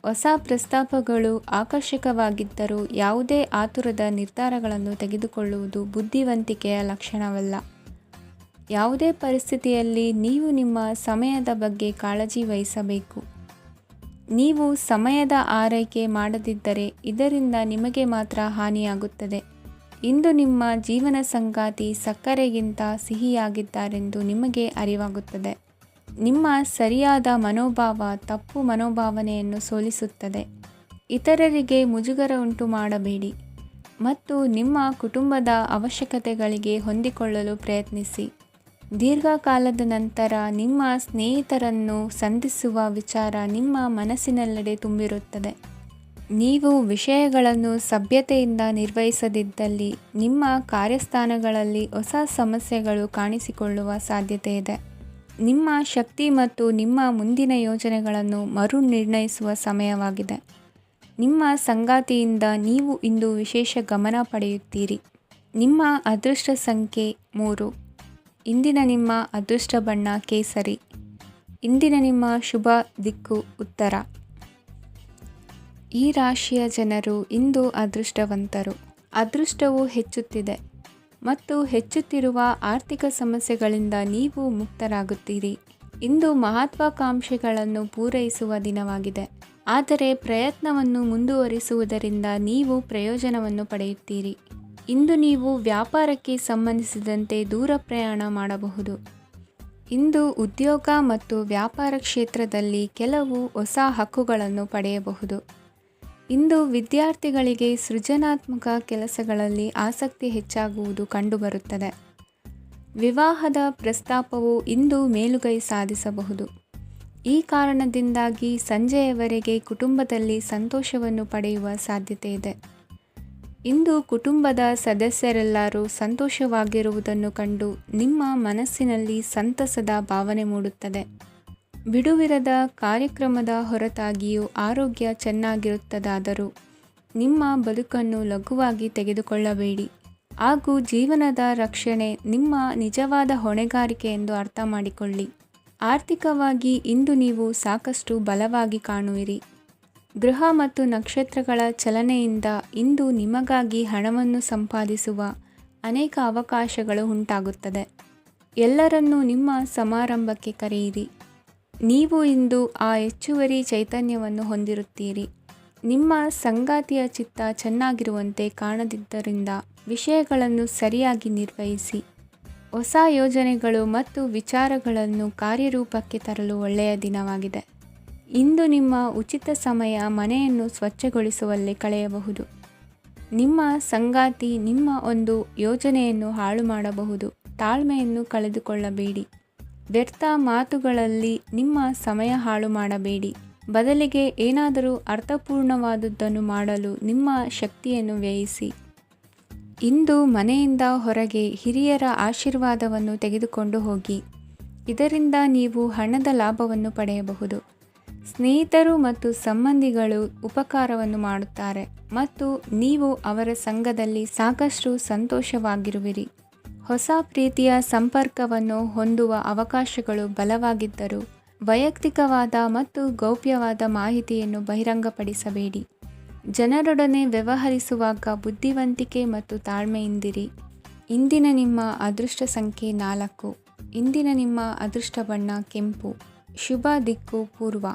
ಹೊಸ ಪ್ರಸ್ತಾಪಗಳು ಆಕರ್ಷಕವಾಗಿದ್ದರೂ ಯಾವುದೇ ಆತುರದ ನಿರ್ಧಾರಗಳನ್ನು ತೆಗೆದುಕೊಳ್ಳುವುದು ಬುದ್ಧಿವಂತಿಕೆಯ ಲಕ್ಷಣವಲ್ಲ. ಯಾವುದೇ ಪರಿಸ್ಥಿತಿಯಲ್ಲಿ ನೀವು ನಿಮ್ಮ ಸಮಯದ ಬಗ್ಗೆ ಕಾಳಜಿ ವಹಿಸಬೇಕು. ನೀವು ಸಮಯದ ಆರೈಕೆ ಮಾಡದಿದ್ದರೆ ಇದರಿಂದ ನಿಮಗೆ ಮಾತ್ರ ಹಾನಿಯಾಗುತ್ತದೆ. ಇಂದು ನಿಮ್ಮ ಜೀವನ ಸಂಗಾತಿ ಸಕ್ಕರೆಗಿಂತ ಸಿಹಿಯಾಗಿದ್ದಾರೆಂದು ನಿಮಗೆ ಅರಿವಾಗುತ್ತದೆ. ನಿಮ್ಮ ಸರಿಯಾದ ಮನೋಭಾವ ತಪ್ಪು ಮನೋಭಾವನೆಯನ್ನು ಸೋಲಿಸುತ್ತದೆ. ಇತರರಿಗೆ ಮುಜುಗರ ಉಂಟು ಮಾಡಬೇಡಿ ಮತ್ತು ನಿಮ್ಮ ಕುಟುಂಬದ ಅವಶ್ಯಕತೆಗಳಿಗೆ ಹೊಂದಿಕೊಳ್ಳಲು ಪ್ರಯತ್ನಿಸಿ. ದೀರ್ಘಕಾಲದ ನಂತರ ನಿಮ್ಮ ಸ್ನೇಹಿತರನ್ನು ಸಂಧಿಸುವ ವಿಚಾರ ನಿಮ್ಮ ಮನಸ್ಸಿನೆಲ್ಲೆಡೆ ತುಂಬಿರುತ್ತದೆ. ನೀವು ವಿಷಯಗಳನ್ನು ಸಭ್ಯತೆಯಿಂದ ನಿರ್ವಹಿಸದಿದ್ದಲ್ಲಿ ನಿಮ್ಮ ಕಾರ್ಯಸ್ಥಾನಗಳಲ್ಲಿ ಹೊಸ ಸಮಸ್ಯೆಗಳು ಕಾಣಿಸಿಕೊಳ್ಳುವ ಸಾಧ್ಯತೆ ಇದೆ. ನಿಮ್ಮ ಶಕ್ತಿ ಮತ್ತು ನಿಮ್ಮ ಮುಂದಿನ ಯೋಜನೆಗಳನ್ನು ಮರು ನಿರ್ಣಯಿಸುವ ಸಮಯವಾಗಿದೆ. ನಿಮ್ಮ ಸಂಗಾತಿಯಿಂದ ನೀವು ಇಂದು ವಿಶೇಷ ಗಮನ ಪಡೆಯುತ್ತೀರಿ. ನಿಮ್ಮ ಅದೃಷ್ಟ ಸಂಖ್ಯೆ 3. ಇಂದಿನ ನಿಮ್ಮ ಅದೃಷ್ಟ ಬಣ್ಣ ಕೇಸರಿ. ಇಂದಿನ ನಿಮ್ಮ ಶುಭ ದಿಕ್ಕು ಉತ್ತರ. ಈ ರಾಶಿಯ ಜನರು ಇಂದು ಅದೃಷ್ಟವಂತರು. ಅದೃಷ್ಟವು ಹೆಚ್ಚುತ್ತಿದೆ ಮತ್ತು ಹೆಚ್ಚುತ್ತಿರುವ ಆರ್ಥಿಕ ಸಮಸ್ಯೆಗಳಿಂದ ನೀವು ಮುಕ್ತರಾಗುತ್ತೀರಿ. ಇಂದು ಮಹತ್ವಾಕಾಂಕ್ಷೆಗಳನ್ನು ಪೂರೈಸುವ ದಿನವಾಗಿದೆ. ಆದರೆ ಪ್ರಯತ್ನವನ್ನು ಮುಂದುವರಿಸುವುದರಿಂದ ನೀವು ಪ್ರಯೋಜನವನ್ನು ಪಡೆಯುತ್ತೀರಿ. ಇಂದು ನೀವು ವ್ಯಾಪಾರಕ್ಕೆ ಸಂಬಂಧಿಸಿದಂತೆ ದೂರ ಪ್ರಯಾಣ ಮಾಡಬಹುದು. ಇಂದು ಉದ್ಯೋಗ ಮತ್ತು ವ್ಯಾಪಾರ ಕ್ಷೇತ್ರದಲ್ಲಿ ಕೆಲವು ಹೊಸ ಹಕ್ಕುಗಳನ್ನು ಪಡೆಯಬಹುದು. ಇಂದು ವಿದ್ಯಾರ್ಥಿಗಳಿಗೆ ಸೃಜನಾತ್ಮಕ ಕೆಲಸಗಳಲ್ಲಿ ಆಸಕ್ತಿ ಹೆಚ್ಚಾಗುವುದು ಕಂಡುಬರುತ್ತದೆ. ವಿವಾಹದ ಪ್ರಸ್ತಾಪವು ಇಂದು ಮೇಲುಗೈ ಸಾಧಿಸಬಹುದು. ಈ ಕಾರಣದಿಂದಾಗಿ ಸಂಜೆಯವರೆಗೆ ಕುಟುಂಬದಲ್ಲಿ ಸಂತೋಷವನ್ನು ಪಡೆಯುವ ಸಾಧ್ಯತೆ ಇದೆ. ಇಂದು ಕುಟುಂಬದ ಸದಸ್ಯರೆಲ್ಲರೂ ಸಂತೋಷವಾಗಿರುವುದನ್ನು ಕಂಡು ನಿಮ್ಮ ಮನಸ್ಸಿನಲ್ಲಿ ಸಂತಸದ ಭಾವನೆ ಮೂಡುತ್ತದೆ. ಬಿಡುವಿರದ ಕಾರ್ಯಕ್ರಮದ ಹೊರತಾಗಿಯೂ ಆರೋಗ್ಯ ಚೆನ್ನಾಗಿರುತ್ತದಾದರೂ ನಿಮ್ಮ ಬದುಕನ್ನು ಲಘುವಾಗಿ ತೆಗೆದುಕೊಳ್ಳಬೇಡಿ ಹಾಗೂ ಜೀವನದ ರಕ್ಷಣೆ ನಿಮ್ಮ ನಿಜವಾದ ಹೊಣೆಗಾರಿಕೆ ಎಂದು ಅರ್ಥ ಮಾಡಿಕೊಳ್ಳಿ. ಆರ್ಥಿಕವಾಗಿ ಇಂದು ನೀವು ಸಾಕಷ್ಟು ಬಲವಾಗಿ ಕಾಣುವಿರಿ. ಗ್ರಹ ಮತ್ತು ನಕ್ಷತ್ರಗಳ ಚಲನೆಯಿಂದ ಇಂದು ನಿಮಗಾಗಿ ಹಣವನ್ನು ಸಂಪಾದಿಸುವ ಅನೇಕ ಅವಕಾಶಗಳು ಉಂಟಾಗುತ್ತದೆ. ಎಲ್ಲರನ್ನೂ ನಿಮ್ಮ ಸಮಾರಂಭಕ್ಕೆ ಕರೆಯಿರಿ. ನೀವು ಇಂದು ಆ ಹೆಚ್ಚುವರಿ ಚೈತನ್ಯವನ್ನು ಹೊಂದಿರುತ್ತೀರಿ. ನಿಮ್ಮ ಸಂಗಾತಿಯ ಚಿತ್ತ ಚೆನ್ನಾಗಿರುವಂತೆ ಕಾಣದಿದ್ದರಿಂದ ವಿಷಯಗಳನ್ನು ಸರಿಯಾಗಿ ನಿರ್ವಹಿಸಿ. ಹೊಸ ಯೋಜನೆಗಳು ಮತ್ತು ವಿಚಾರಗಳನ್ನು ಕಾರ್ಯರೂಪಕ್ಕೆ ತರಲು ಒಳ್ಳೆಯ ದಿನವಾಗಿದೆ. ಇಂದು ನಿಮ್ಮ ಉಚಿತ ಸಮಯ ಮನೆಯನ್ನು ಸ್ವಚ್ಛಗೊಳಿಸುವಲ್ಲಿ ಕಳೆಯಬಹುದು. ನಿಮ್ಮ ಸಂಗಾತಿ ನಿಮ್ಮ ಒಂದು ಯೋಜನೆಯನ್ನು ಹಾಳು ಮಾಡಬಹುದು. ತಾಳ್ಮೆಯನ್ನು ಕಳೆದುಕೊಳ್ಳಬೇಡಿ. ವ್ಯರ್ಥ ಮಾತುಗಳಲ್ಲಿ ನಿಮ್ಮ ಸಮಯ ಹಾಳು ಮಾಡಬೇಡಿ. ಬದಲಿಗೆ ಏನಾದರೂ ಅರ್ಥಪೂರ್ಣವಾದುದನ್ನು ಮಾಡಲು ನಿಮ್ಮ ಶಕ್ತಿಯನ್ನು ವ್ಯಯಿಸಿ. ಇಂದು ಮನೆಯಿಂದ ಹೊರಗೆ ಹಿರಿಯರ ಆಶೀರ್ವಾದವನ್ನು ತೆಗೆದುಕೊಂಡು ಹೋಗಿ. ಇದರಿಂದ ನೀವು ಹಣದ ಲಾಭವನ್ನು ಪಡೆಯಬಹುದು. ಸ್ನೇಹಿತರು ಮತ್ತು ಸಂಬಂಧಿಗಳು ಉಪಕಾರವನ್ನು ಮಾಡುತ್ತಾರೆ ಮತ್ತು ನೀವು ಅವರ ಸಂಘದಲ್ಲಿ ಸಾಕಷ್ಟು ಸಂತೋಷವಾಗಿರುವಿರಿ. ಹೊಸ ಪ್ರೀತಿಯ ಸಂಪರ್ಕವನ್ನು ಹೊಂದುವ ಅವಕಾಶಗಳು ಬಲವಾಗಿದ್ದರೂ ವೈಯಕ್ತಿಕವಾದ ಮತ್ತು ಗೌಪ್ಯವಾದ ಮಾಹಿತಿಯನ್ನು ಬಹಿರಂಗಪಡಿಸಬೇಡಿ. ಜನರೊಡನೆ ವ್ಯವಹರಿಸುವಾಗ ಬುದ್ಧಿವಂತಿಕೆ ಮತ್ತು ತಾಳ್ಮೆಯಿಂದಿರಿ. ಇಂದಿನ ನಿಮ್ಮ ಅದೃಷ್ಟ ಸಂಖ್ಯೆ 4. ಇಂದಿನ ನಿಮ್ಮ ಅದೃಷ್ಟ ಬಣ್ಣ ಕೆಂಪು. ಶುಭ ದಿಕ್ಕು ಪೂರ್ವ.